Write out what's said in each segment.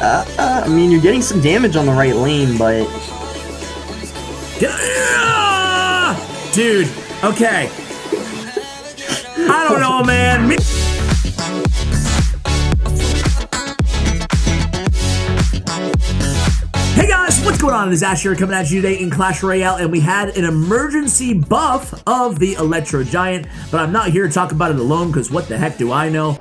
I mean, you're getting some damage on the right lane, but... Dude, okay. I don't know, man. Hey guys, what's going on? It is Ash here coming at you today in Clash Royale, and we had an emergency buff of the Electro Giant, but I'm not here to talk about it alone because what the heck do I know?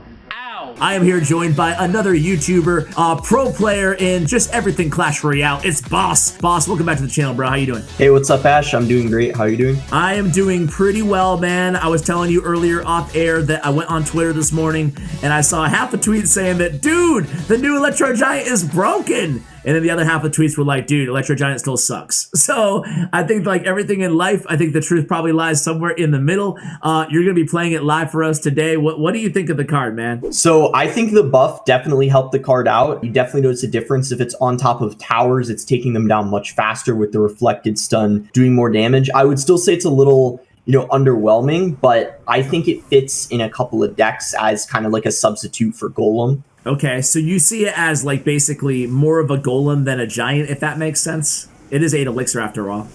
I am here joined by another YouTuber, pro player in just everything Clash Royale. It's Boss. Boss, welcome back to the channel, bro. How you doing? Hey, what's up, Ash? I'm doing great. How are you doing? I am doing pretty well, man. I was telling you earlier off air that I went on Twitter this morning and I saw half the tweets saying that, dude, the new Electro Giant is broken. And then the other half of the tweets were like, dude, Electro Giant still sucks. So I think like everything in life, I think the truth probably lies somewhere in the middle. You're going to be playing it live for us today. What do you think of the card, man? So I think the buff definitely helped the card out. You definitely notice a difference. If it's on top of towers, it's taking them down much faster with the reflected stun, doing more damage. I would still say it's a little, underwhelming, but I think it fits in a couple of decks as kind of like a substitute for Golem. Okay, so you see it as like basically more of a golem than a giant, if that makes sense? It is 8 elixir after all.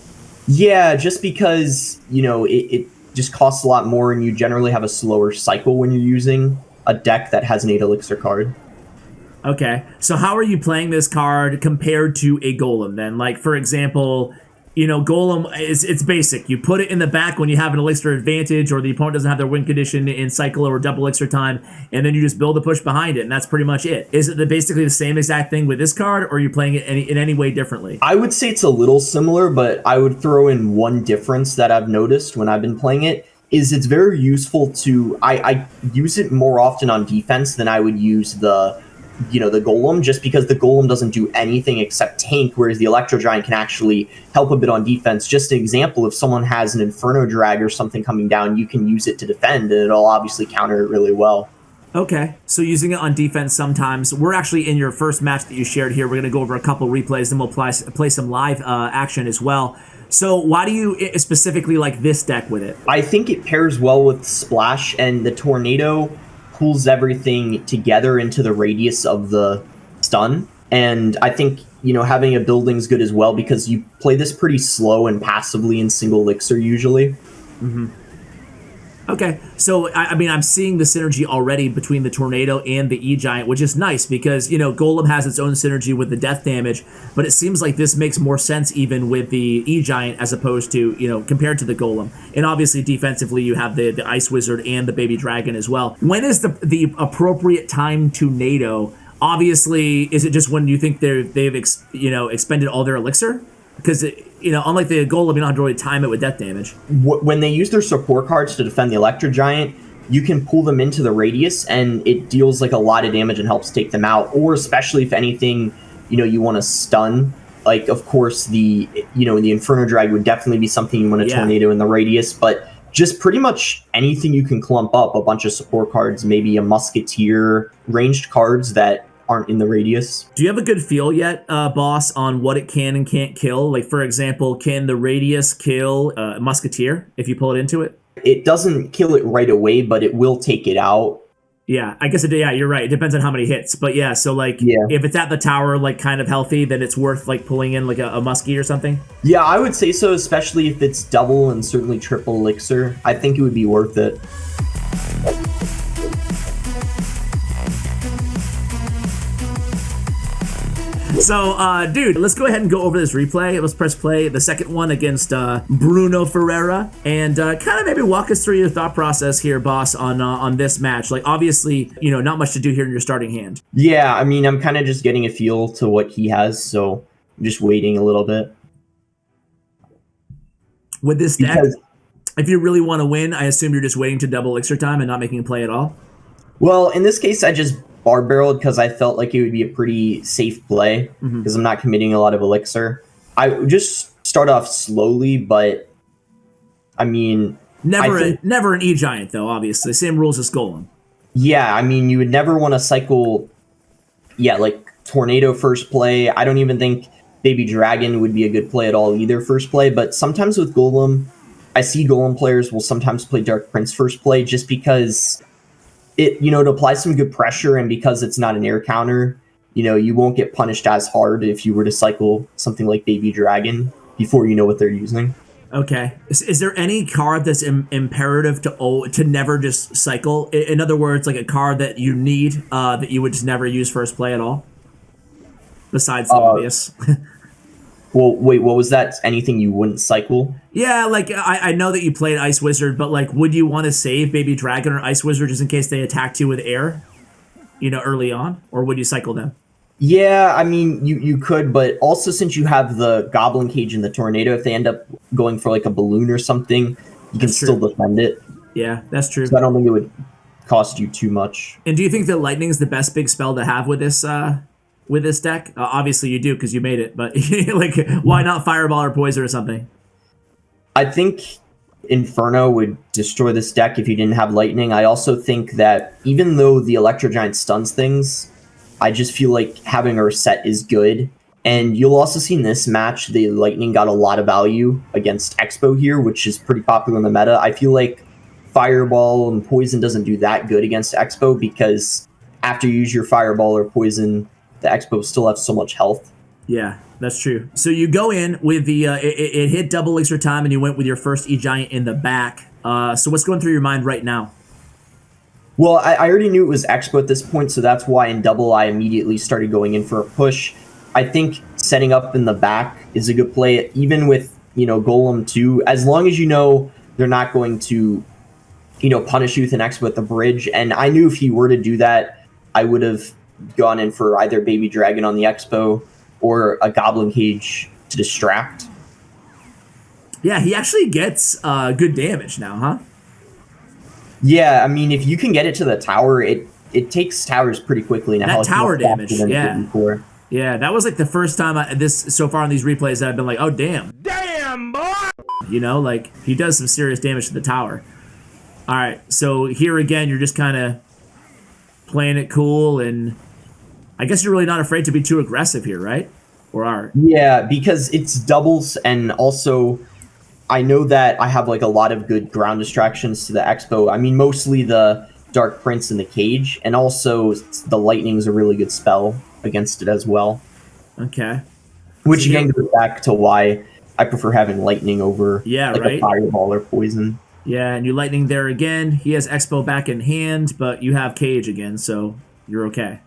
Yeah, just because, it just costs a lot more and you generally have a slower cycle when you're using a deck that has an 8 elixir card. Okay, so how are you playing this card compared to a golem then? Like, for example, golem, it's basic. You put it in the back when you have an elixir advantage or the opponent doesn't have their win condition in cycle or double elixir time, and then you just build a push behind it, and that's pretty much it. Is it basically the same exact thing with this card, or are you playing it in any way differently? I would say it's a little similar, but I would throw in one difference that I've noticed when I've been playing it, is it's very useful to... I use it more often on defense than I would use the golem, just because the golem doesn't do anything except tank, whereas the Electro Giant can actually help a bit on defense. Just an example, if someone has an Inferno Drag or something coming down, you can use it to defend, and it'll obviously counter it really well. Okay, so using it on defense sometimes. We're actually in your first match that you shared here. We're going to go over a couple replays, and we'll play some live action as well. So why do you specifically like this deck with it? I think it pairs well with Splash, and the Tornado pulls everything together into the radius of the stun. And I think, having a building's good as well because you play this pretty slow and passively in single elixir usually. Mm-hmm. Okay, so I mean, I'm seeing the synergy already between the Tornado and the E-Giant, which is nice because, Golem has its own synergy with the death damage, but it seems like this makes more sense even with the E-Giant as opposed to, compared to the Golem. And obviously defensively you have the Ice Wizard and the Baby Dragon as well. When is the appropriate time to NATO? Obviously, is it just when you think they've expended all their elixir? Because, unlike the Golem, you don't have to really time it with death damage. When they use their support cards to defend the Electro Giant, you can pull them into the radius, and it deals like a lot of damage and helps take them out. Or especially if anything, you want to stun. Like, of course, the Inferno Drag would definitely be something you want to tornado in the radius. But just pretty much anything you can clump up, a bunch of support cards, maybe a Musketeer, ranged cards that aren't in the radius. Do you have a good feel yet, Boss, on what it can and can't kill? Like, for example, can the radius kill Musketeer if you pull it into it? It doesn't kill it right away, but it will take it out. Yeah, I guess you're right. It depends on how many hits. But yeah, so like, if it's at the tower, like kind of healthy, then it's worth like pulling in like a muskie or something? Yeah, I would say so, especially if it's double and certainly triple elixir. I think it would be worth it. So, dude, let's go ahead and go over this replay. Let's press play, the second one against Bruno Ferreira, and kind of maybe walk us through your thought process here, Boss, on this match. Like, obviously, not much to do here in your starting hand. Yeah, I mean, I'm kind of just getting a feel to what he has, so I'm just waiting a little bit. With this deck, if you really want to win, I assume you're just waiting to double elixir time and not making a play at all? Well, in this case, I just bar barreled because I felt like it would be a pretty safe play because I'm not committing a lot of elixir. I would just start off slowly, but I mean... Never an E-Giant, though, obviously. Same rules as Golem. Yeah, I mean, you would never want to cycle, like Tornado first play. I don't even think Baby Dragon would be a good play at all either first play, but sometimes with Golem, I see Golem players will sometimes play Dark Prince first play just because... it applies some good pressure, and because it's not an air counter, you won't get punished as hard if you were to cycle something like Baby Dragon before you know what they're using. Okay. Is there any card that's imperative to never just cycle? In other words, like a card that you need that you would just never use first play at all? Besides the obvious. Well, wait, what was that? Anything you wouldn't cycle? Yeah, like I know that you played Ice Wizard, but like, would you want to save Baby Dragon or Ice Wizard just in case they attacked you with air, early on? Or would you cycle them? Yeah, I mean, you could, but also since you have the Goblin Cage and the Tornado, if they end up going for like a balloon or something, you can still defend it. Yeah, that's true. So I don't think it would cost you too much. And do you think that Lightning is the best big spell to have with this deck? Obviously you do because you made it, but like, why not Fireball or Poison or something? I think Inferno would destroy this deck if you didn't have Lightning. I also think that even though the Electro Giant stuns things, I just feel like having a reset is good. And you'll also see in this match, the Lightning got a lot of value against Expo here, which is pretty popular in the meta. I feel like Fireball and Poison doesn't do that good against Expo because after you use your Fireball or Poison, the Expo still have so much health. Yeah, that's true. So you go in with the, it hit double elixir time and you went with your first E-Giant in the back. So what's going through your mind right now? Well, I already knew it was Expo at this point, so that's why in double I immediately started going in for a push. I think setting up in the back is a good play, even with, Golem too, as long as they're not going to, punish you with an Expo at the bridge. And I knew if he were to do that, I would have gone in for either Baby Dragon on the Expo or a Goblin Cage to distract. Yeah, he actually gets good damage now, huh? Yeah, I mean, if you can get it to the tower, it takes towers pretty quickly now. That tower damage, yeah. Yeah, that was like the first time so far on these replays that I've been like, oh, damn. Damn, boy! Like, he does some serious damage to the tower. All right, so here again, you're just kind of playing it cool, and I guess you're really not afraid to be too aggressive here, right? Or are? Yeah, because it's doubles, and also I know that I have like a lot of good ground distractions to the Expo. I mean, mostly the Dark Prince and the Cage, and also the Lightning is a really good spell against it as well. Okay. Which so again goes back to why I prefer having Lightning over a Fireball or Poison. Yeah, and you Lightning there again. He has Expo back in hand, but you have Cage again, so you're okay.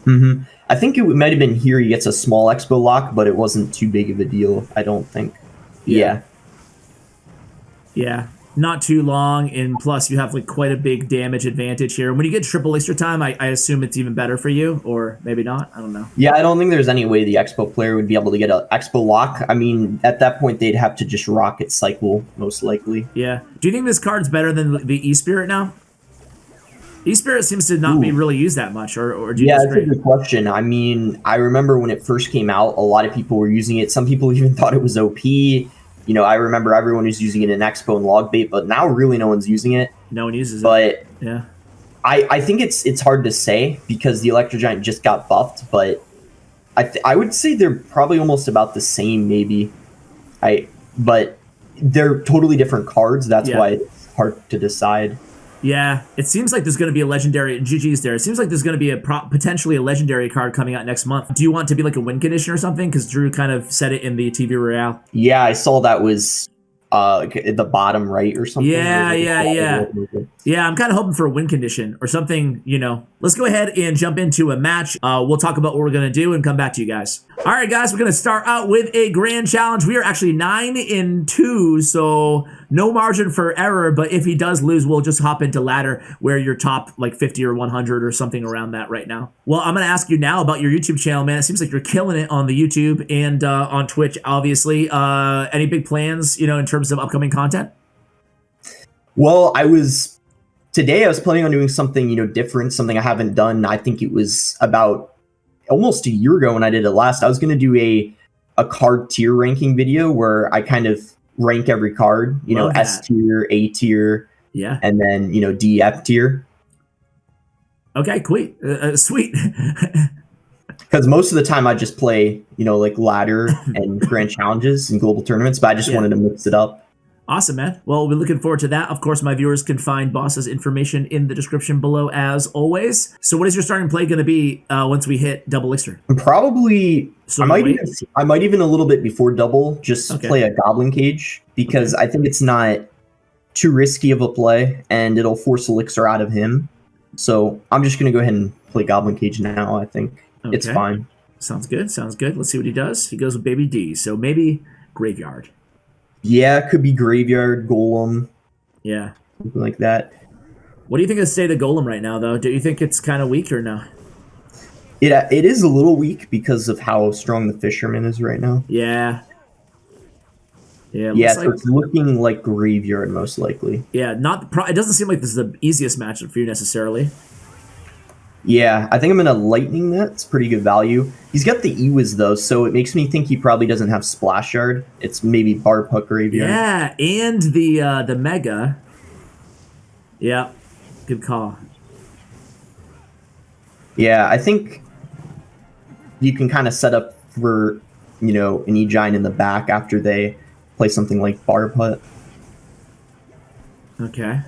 Mm-hmm. I think it might have been here he gets a small Expo lock, but it wasn't too big of a deal, I don't think. Yeah. Yeah, not too long, and plus you have like quite a big damage advantage here. When you get triple elixir time, I assume it's even better for you, or maybe not. I don't know. Yeah, I don't think there's any way the Expo player would be able to get an Expo lock. I mean, at that point, they'd have to just rocket cycle, most likely. Yeah. Do you think this card's better than the E-Spirit now? E-Spirit seems to not be really used that much, or do you disagree? That's a good question. I mean, I remember when it first came out, a lot of people were using it. Some people even thought it was OP. I remember everyone was using it in Expo and Logbait, but now really no one's using it. No one uses it. But yeah, I think it's hard to say because the Electro Giant just got buffed, but I would say they're probably almost about the same, maybe. But they're totally different cards. That's why it's hard to decide. Yeah, it seems like there's going to be a legendary GG's there. It seems like there's going to be potentially a legendary card coming out next month. Do you want it to be like a win condition or something? Because Drew kind of said it in the TV Royale. Yeah, I saw that was at the bottom right or something. Yeah. I'm kind of hoping for a win condition or something, Let's go ahead and jump into a match. We'll talk about what we're going to do and come back to you guys. All right, guys, we're going to start out with a grand challenge. We are actually 9-2, so no margin for error, but if he does lose, we'll just hop into ladder where you're top like 50 or 100 or something around that right now. Well, I'm going to ask you now about your YouTube channel, man. It seems like you're killing it on the YouTube and on Twitch, obviously. Any big plans, in terms of upcoming content? Well, today I was planning on doing something, different, something I haven't done. I think it was about almost a year ago when I did it last. I was going to do a card tier ranking video where I kind of rank every card, S tier, A tier, and then, D, F tier. Okay, sweet. Because most of the time I just play, like ladder and grand challenges and global tournaments, but I just wanted to mix it up. Awesome, man. Well, we're looking forward to that. Of course, my viewers can find Boss's information in the description below as always. So what is your starting play going to be once we hit double elixir? Probably, I might even a little bit before double, just play a Goblin Cage, because I think it's not too risky of a play, and it'll force elixir out of him. So I'm just going to go ahead and play Goblin Cage now, I think. It's fine. Sounds good, sounds good. Let's see what he does. He goes with Baby D, so maybe Graveyard. Yeah, it could be Graveyard, Golem. Yeah. Something like that. What do you think of the state of Golem right now, though? Do you think it's kind of weak or no? It is a little weak because of how strong the Fisherman is right now. Yeah. Yeah, so it's looking like Graveyard most likely. Yeah, it doesn't seem like this is the easiest matchup for you necessarily. Yeah, I think I'm going to Lightning that. It's pretty good value. He's got the Ewiz, though, so it makes me think he probably doesn't have Splash Yard. It's maybe Barb Hook Graveyard. Yeah, and the Mega. Yeah, good call. Yeah, I think you can kind of set up for, you know, an E-Giant in the back after they play something like Barb Hut. Okay.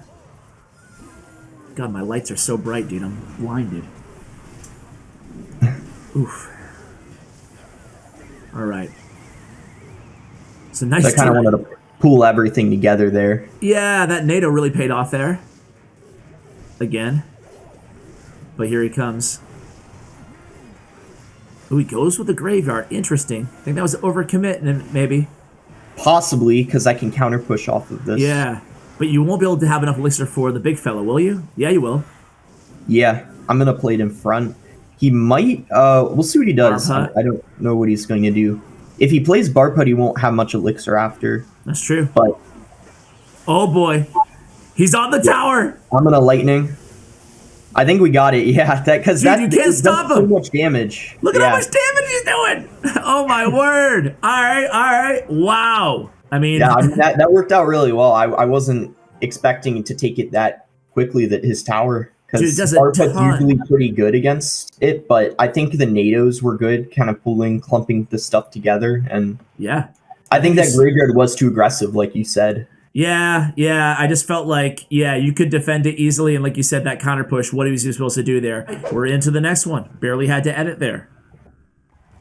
God, my lights are so bright, dude. I'm blinded. Oof. All right. So nice. I kind of wanted to pull everything together there. Yeah, that NATO really paid off there. Again. But here he comes. Ooh, he goes with the Graveyard. Interesting. I think that was overcommit, maybe. Possibly, because I can counter push off of this. Yeah. But you won't be able to have enough elixir for the big fella, will you? Yeah, you will. Yeah, I'm going to play it in front. He might, we'll see what he does. I don't know what he's going to do. If he plays Barb Hut, he won't have much elixir after. That's true. But oh boy. He's on the tower. I'm going to Lightning. I think we got it. Yeah, because you can't stop him. So much damage. Look at how much damage he's doing. Oh my word. All right. Wow. I mean, yeah, that worked out really well. I wasn't expecting to take it that quickly, that his tower, because Barb Hut's usually pretty good against it, but I think the NATOs were good, kind of clumping the stuff together, and yeah, I think that Graveyard was too aggressive, like you said. Yeah, I just felt like, you could defend it easily, and like you said, that counter push, what was he supposed to do there? We're into the next one. Barely had to edit there.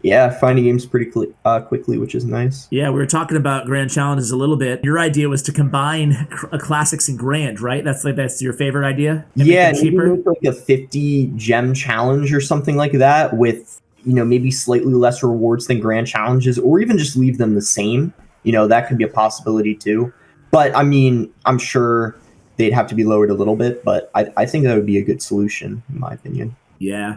Yeah, finding games pretty quickly, which is nice. Yeah, we were talking about Grand Challenges a little bit. Your idea was to combine Classics and Grand, right? That's your favorite idea? Yeah, cheaper? Maybe like a 50 gem challenge or something like that with, you know, maybe slightly less rewards than Grand Challenges, or even just leave them the same. You know, that could be a possibility too. But, I mean, I'm sure they'd have to be lowered a little bit, but I think that would be a good solution, in my opinion. Yeah.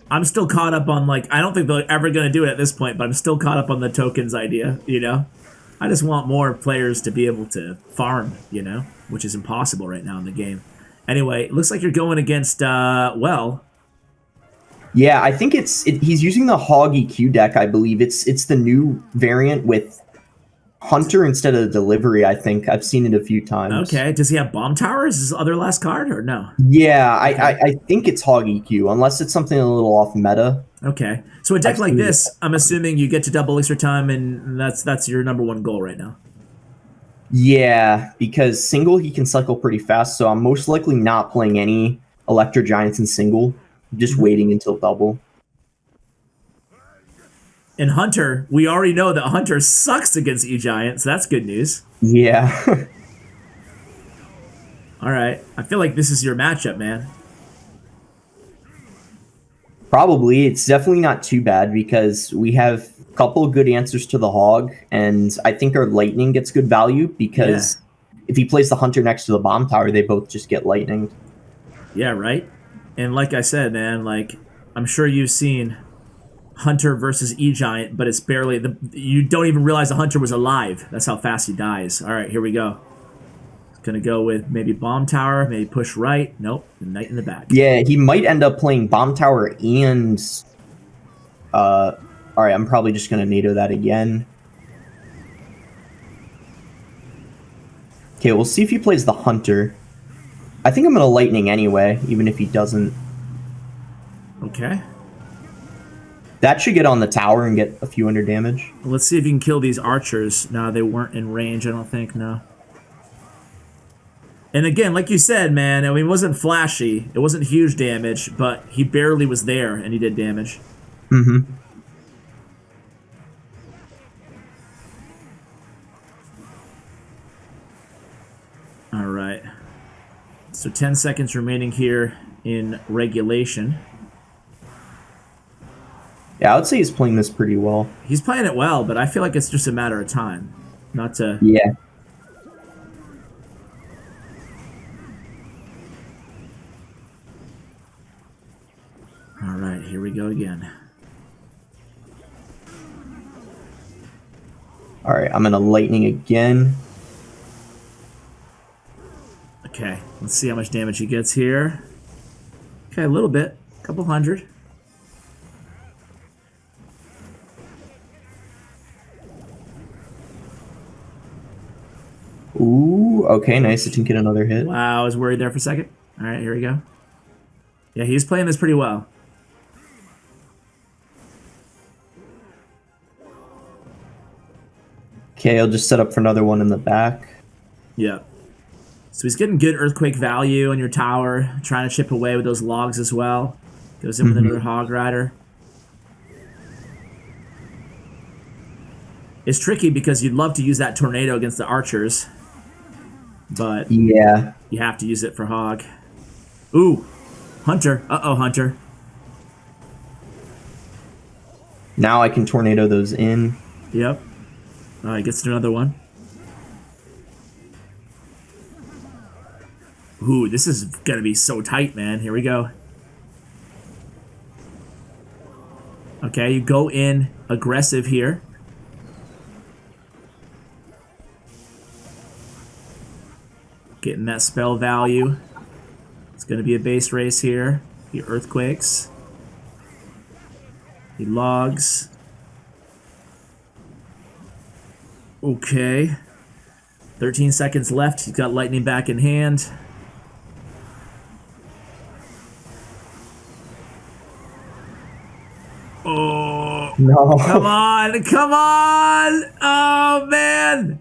I'm still caught up on, like, I don't think they're ever going to do it at this point, but I'm still caught up on the tokens idea, you know? I just want more players to be able to farm, you know? Which is impossible right now in the game. Anyway, it looks like you're going against, well... Yeah, I think he's using the Hog EQ deck, I believe. It's the new variant with Hunter instead of Delivery, I think. I've seen it a few times. Okay. Does he have Bomb Tower? Is his other last card, or no? Yeah, okay. I think it's Hog EQ, unless it's something a little off meta. Okay. So a deck like this, I'm assuming you get to double elixir time, and that's your #1 goal right now. Yeah, because single he can cycle pretty fast, so I'm most likely not playing any Electro Giants in single, just waiting until double. In Hunter, we already know that Hunter sucks against E-Giant, so that's good news. Yeah. All right. I feel like this is your matchup, man. Probably. It's definitely not too bad because we have a couple of good answers to the Hog, and I think our Lightning gets good value because if he plays the Hunter next to the Bomb Tower, they both just get Lightning. Yeah, right? And like I said, man, like, I'm sure you've seen Hunter versus E-Giant, but it's barely... you don't even realize the Hunter was alive. That's how fast he dies. All right, here we go. Gonna go with maybe Bomb Tower, maybe push right. Nope, the Knight in the back. Yeah, he might end up playing Bomb Tower and... all right, I'm probably just gonna NATO that again. Okay, we'll see if he plays the Hunter. I think I'm gonna Lightning anyway, even if he doesn't. Okay. That should get on the tower and get a few hundred damage. Let's see if you can kill these archers. No, they weren't in range, I don't think, no. And again, like you said, man, I mean, it wasn't flashy. It wasn't huge damage, but he barely was there, and he did damage. Mm-hmm. All right. So 10 seconds remaining here in regulation. Yeah, I would say he's playing this pretty well. He's playing it well, but I feel like it's just a matter of time. Not to... Yeah. All right, here we go again. All right, I'm going to lightning again. Okay, let's see how much damage he gets here. Okay, a little bit. A couple hundred. Ooh, okay, nice. It didn't get another hit. Wow, I was worried there for a second. All right, here we go. Yeah, he's playing this pretty well. Okay, I'll just set up for another one in the back. Yeah. So he's getting good earthquake value on your tower, trying to chip away with those logs as well. Goes in with another hog rider. It's tricky because you'd love to use that tornado against the archers, but yeah, you have to use it for hog. Ooh, hunter. Uh-oh, hunter. Now I can tornado those in. Yep. He gets another one. Ooh, this is gonna be so tight, man. Here we go. Okay, you go in aggressive here. Getting that spell value. It's gonna be a base race here. The earthquakes. The logs. Okay. 13 seconds left. He's got lightning back in hand. Oh, no. Come on, come on. Oh, man.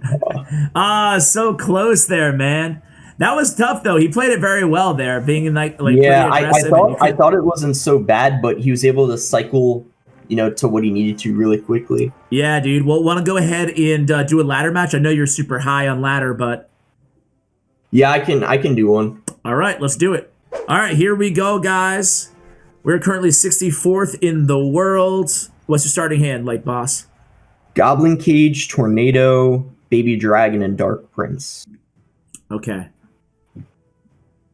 So close there, man. That was tough, though. He played it very well there, being in like yeah, pretty aggressive. I thought it wasn't so bad, but he was able to cycle, you know, to what he needed to really quickly. Yeah, dude. Well, want to go ahead and do a ladder match? I know you're super high on ladder, but yeah, I can do one. All right, let's do it. All right, here we go, guys. We're currently 64th in the world. What's your starting hand, Light Boss? Goblin Cage, Tornado, Baby Dragon, and Dark Prince. Okay.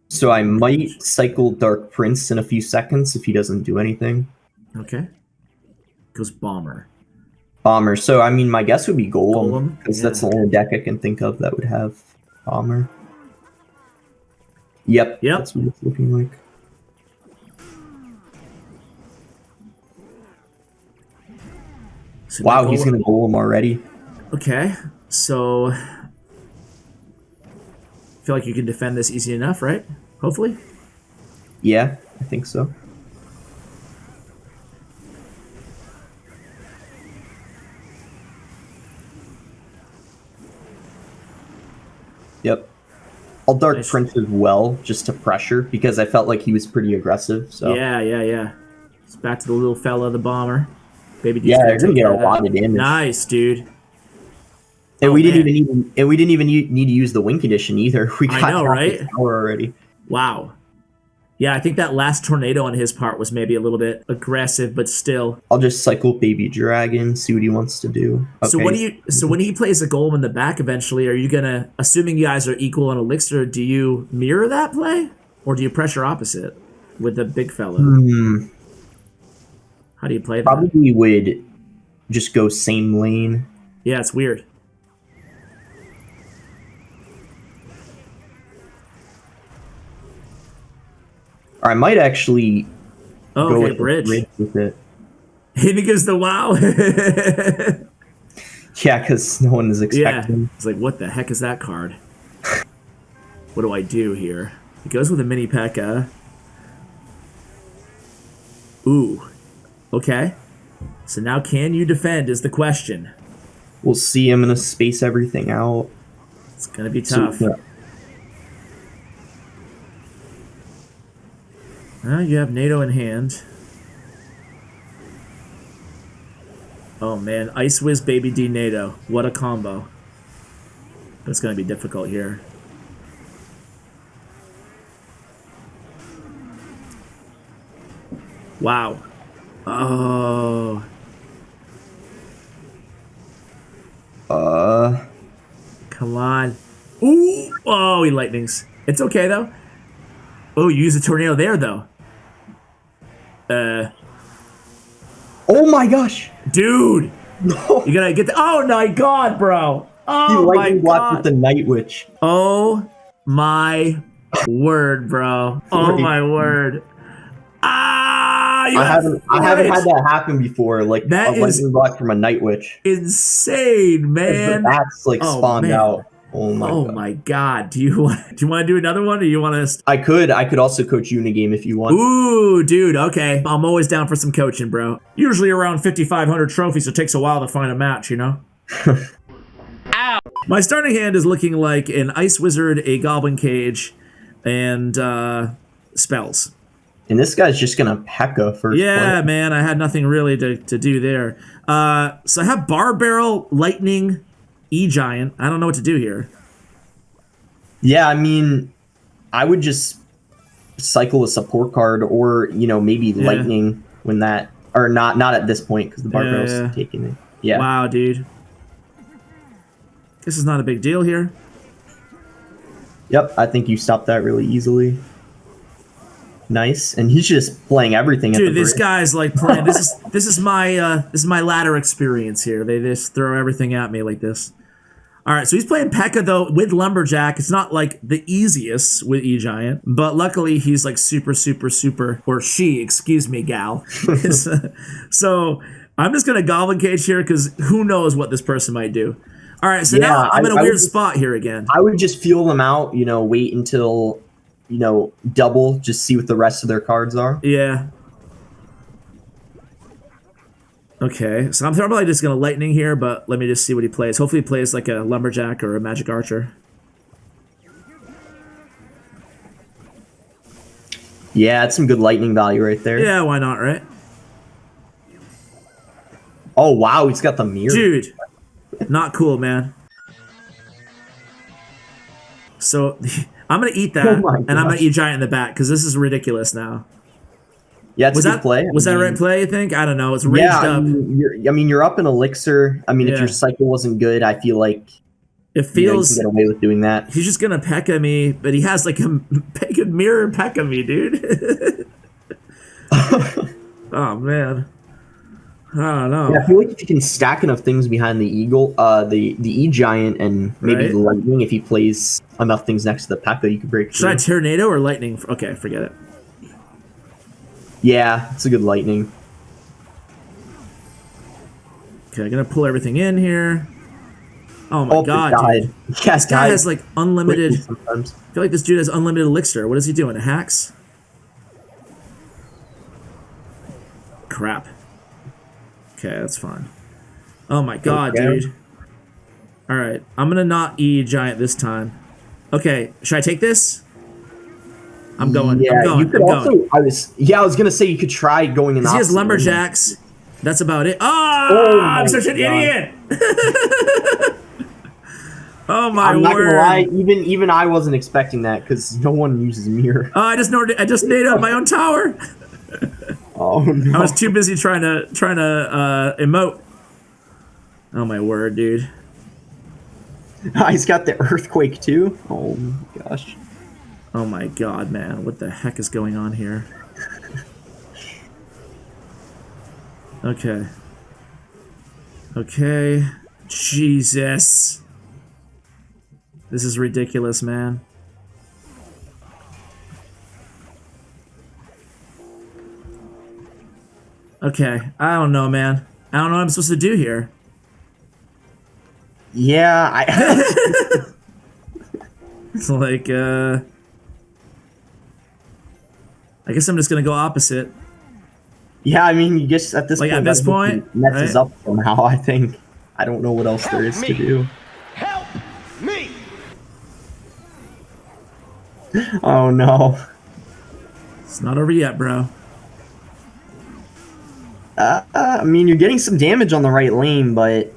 So I might cycle Dark Prince in a few seconds if he doesn't do anything. Okay. Goes Bomber. Bomber. So, I mean, my guess would be Golem, because yeah. that's the only deck I can think of that would have Bomber. Yep. That's what it's looking like. So wow, he's going to Golem already. Okay. So, I feel like you can defend this easy enough, right? Hopefully. Yeah, I think so. Yep. I'll Dark Prince as well, just to pressure, because I felt like he was pretty aggressive. So yeah. It's back to the little fella, the Bomber. Baby D's they're gonna get a lot of damage. Nice, dude. And we didn't even need to use the win condition either. We got right? Power already. Wow. Yeah, I think that last tornado on his part was maybe a little bit aggressive, but still. I'll just cycle Baby Dragon, see what he wants to do. Okay. So when he plays a golem in the back eventually, are you gonna, assuming you guys are equal on Elixir, do you mirror that play? Or do you pressure opposite with the big fella? How do you play that? Probably would just go same lane. Yeah, it's weird. Or I might actually go with bridge with it. And he gives the wow. Yeah, because no one is expecting. Yeah. It's like, what the heck is that card? What do I do here? He goes with a mini P.E.K.K.A. Ooh. Okay. So now can you defend is the question. We'll see. I'm going to space everything out. It's going to be tough. You have NATO in hand. Oh man, Ice Whiz Baby D NATO. What a combo. It's gonna be difficult here. Wow. Oh. Come on. Ooh. Oh, he lightnings. It's okay though. Oh, you use a tornado there though. Oh my gosh. Dude. No. You gotta get the. Oh my god, bro. Oh He my lightning blocked god. with the Night Witch. Oh my word, bro. Oh my word. Ah! I haven't had that happen before. Like That a lightning block from a Night Witch. insane, man. The bats like spawned out. Oh my god. my god. Do you want to do another one, or you want to? I could also coach Unigame if you want. Ooh, dude. Okay, I'm always down for some coaching, bro. Usually around 5,500 trophies. It takes a while to find a match, you know. Ow. My starting hand is looking like an Ice Wizard, a Goblin Cage, and spells. And this guy's just gonna P.E.K.K.A. first. Yeah, man, I had nothing really to do there. So I have Bar Barrel, Lightning, E-Giant. I don't know what to do here. Yeah, I mean, I would just cycle a support card, or maybe Lightning when that, or not at this point because the Bar Barrel's taking it. Yeah. Wow, dude. This is not a big deal here. Yep, I think you stopped that really easily. Nice, and he's just playing everything. Dude, this guy's like playing. This is my ladder experience here. They just throw everything at me like this. All right, so he's playing P.E.K.K.A. though with Lumberjack. It's not like the easiest with E-Giant, but luckily he's like super, or she, excuse me, gal. So I'm just gonna Goblin Cage here because who knows what this person might do. All right, so now I'm in a weird spot here again. I would just feel them out. Wait until. Double, just see what the rest of their cards are. Yeah. Okay, so I'm probably just going to Lightning here, but let me just see what he plays. Hopefully he plays like a Lumberjack or a Magic Archer. Yeah, it's some good Lightning value right there. Yeah, why not, right? Oh, wow, he's got the mirror. Dude, not cool, man. So... I'm going to eat that, and I'm going to eat Giant in the back, because this is ridiculous now. Yeah, it's a good play. Was that a right play, you think? I don't know. It's raged up. You're up in Elixir. I mean, if your cycle wasn't good, I feel like it feels you can get away with doing that. He's just going to P.E.K.K.A. me, but he has like a pagan mirror P.E.K.K.A. me, dude. Oh, man. I don't know. Yeah, I feel like if you can stack enough things behind the the E-Giant, and maybe the Lightning, if he plays enough things next to the P.E.K.K.A., you could break through. Should I Tornado or Lightning? Okay, forget it. Yeah, it's a good Lightning. Okay, I'm going to pull everything in here. Oh my god, dude. Yes, this guy has like unlimited... Sometimes. I feel like this dude has unlimited Elixir. What is he doing? A hacks? Crap. Okay, that's fine. Oh my god, dude. Alright, I'm gonna not E-Giant this time. Okay, should I take this? I'm going. Yeah, I'm going. you could I was gonna say you could try going in the He has Lumberjacks. That's about it. Oh I'm such an idiot! Oh my I'm word! Not gonna lie, even I wasn't expecting that because no one uses mirror. Oh, I just nade'd my own tower. Oh no! I was too busy trying to emote. Oh my word, dude! He's got the earthquake too. Oh my gosh! Oh my god, man! What the heck is going on here? Okay. Okay. Jesus. This is ridiculous, man. Okay, I don't know, man. I don't know what I'm supposed to do here. Yeah, It's like, I guess I'm just gonna go opposite. Yeah, I mean, you just at this point, messes right? up somehow. I think. I don't know what else there is to do. Help me! Oh no! It's not over yet, bro. I mean, you're getting some damage on the right lane, but...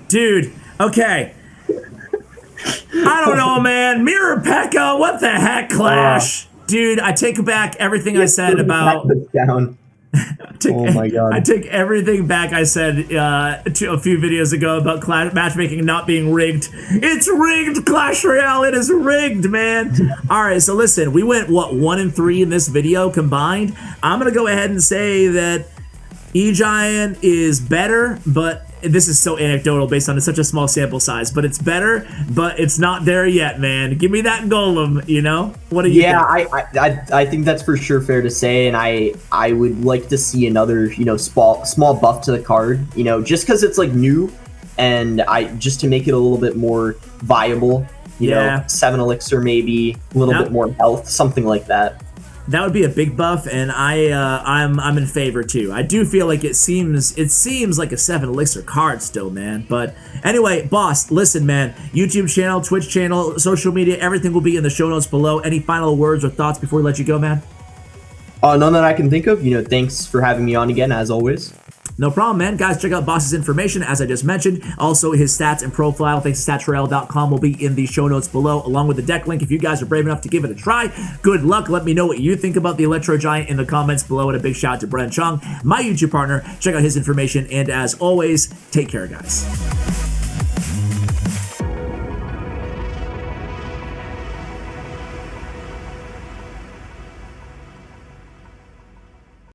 Dude, okay. I don't know, man. Mirror Pekka, what the heck, Clash? Dude, I take back everything I said about... Down. Oh my god. I take everything back I said a few videos ago about Clash matchmaking not being rigged. It's rigged, Clash Royale. It is rigged, man. All right, so listen, we went, what, 1 and 3 in this video combined? I'm going to go ahead and say that E-Giant is better, but this is so anecdotal based on such a small sample size, but it's better, but it's not there yet, man. Give me that golem, you know? What do you think? I think that's for sure fair to say, and I would like to see another, you know, small buff to the card, you know, just because it's like new, and just to make it a little bit more viable, you know, 7 elixir maybe, a little bit more health, something like that. That would be a big buff, and I'm in favor too. I do feel like it seems like a 7 elixir card still, man. But anyway, boss, listen, man. YouTube channel, Twitch channel, social media, everything will be in the show notes below. Any final words or thoughts before we let you go, man? None that I can think of. You know, thanks for having me on again, as always. No problem, man. Guys, check out Boss's information, as I just mentioned. Also, his stats and profile, thanks to statsroyale.com, will be in the show notes below, along with the deck link if you guys are brave enough to give it a try. Good luck. Let me know what you think about the Electro Giant in the comments below, and a big shout out to Bren Chong, my YouTube partner. Check out his information, and as always, take care, guys.